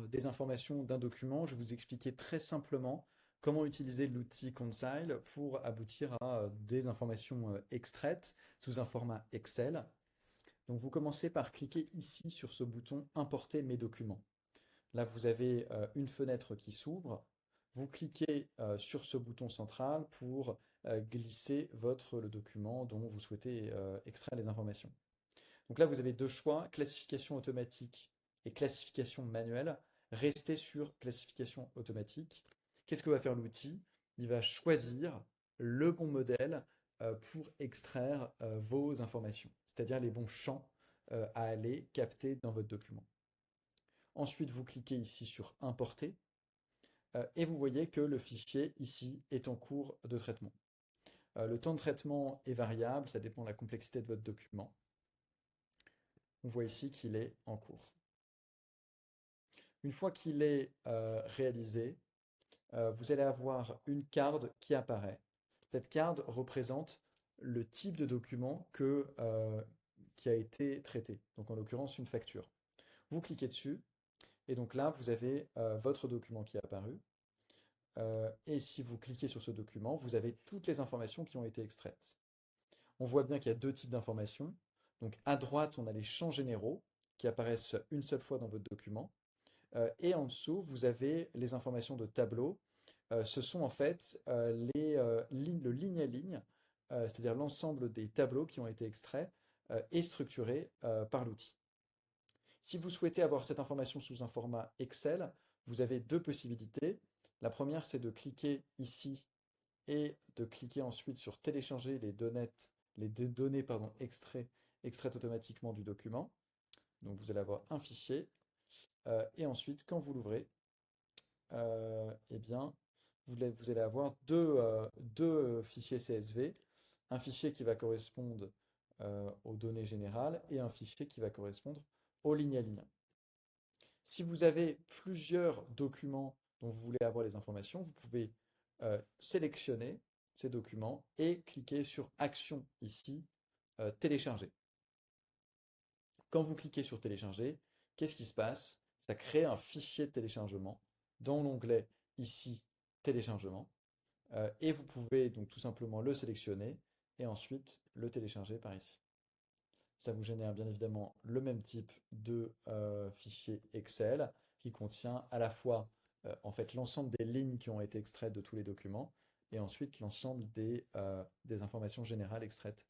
des informations d'un document, je vais vous expliquer très simplement comment utiliser l'outil Concile pour aboutir à des informations extraites sous un format Excel. Donc vous commencez par cliquer ici sur ce bouton Importer mes documents. Là, vous avez une fenêtre qui s'ouvre. Vous cliquez sur ce bouton central pour glisser le document dont vous souhaitez extraire les informations. Donc là, vous avez deux choix, classification automatique et classification manuelle. Restez sur classification automatique. Qu'est-ce que va faire l'outil? Il va choisir le bon modèle pour extraire vos informations, c'est-à-dire les bons champs à aller capter dans votre document. Ensuite, vous cliquez ici sur Importer et vous voyez que le fichier ici est en cours de traitement. Le temps de traitement est variable, ça dépend de la complexité de votre document. On voit ici qu'il est en cours. Une fois qu'il est réalisé, vous allez avoir une carte qui apparaît. Cette carte représente le type de document qui a été traité, donc en l'occurrence une facture. Vous cliquez dessus, et donc là, vous avez votre document qui est apparu. Et si vous cliquez sur ce document, vous avez toutes les informations qui ont été extraites. On voit bien qu'il y a deux types d'informations. Donc à droite, on a les champs généraux qui apparaissent une seule fois dans votre document. Et en dessous, vous avez les informations de tableau. Ce sont en fait le ligne à ligne, c'est-à-dire l'ensemble des tableaux qui ont été extraits et structurés par l'outil. Si vous souhaitez avoir cette information sous un format Excel, vous avez deux possibilités. La première, c'est de cliquer ici et de cliquer ensuite sur télécharger les données extraites automatiquement du document. Donc vous allez avoir un fichier. Et ensuite, quand vous l'ouvrez, eh bien, vous allez avoir deux fichiers CSV. Un fichier qui va correspondre aux données générales et un fichier qui va correspondre aux lignes à ligne. Si vous avez plusieurs documents dont vous voulez avoir les informations, vous pouvez sélectionner ces documents et cliquer sur Action ici, Télécharger. Quand vous cliquez sur Télécharger, qu'est-ce qui se passe? Ça crée un fichier de téléchargement dans l'onglet ici, Téléchargement. Et vous pouvez donc tout simplement le sélectionner et ensuite le télécharger par ici. Ça vous génère bien évidemment le même type de fichier Excel qui contient à la fois en fait l'ensemble des lignes qui ont été extraites de tous les documents et ensuite l'ensemble des informations générales extraites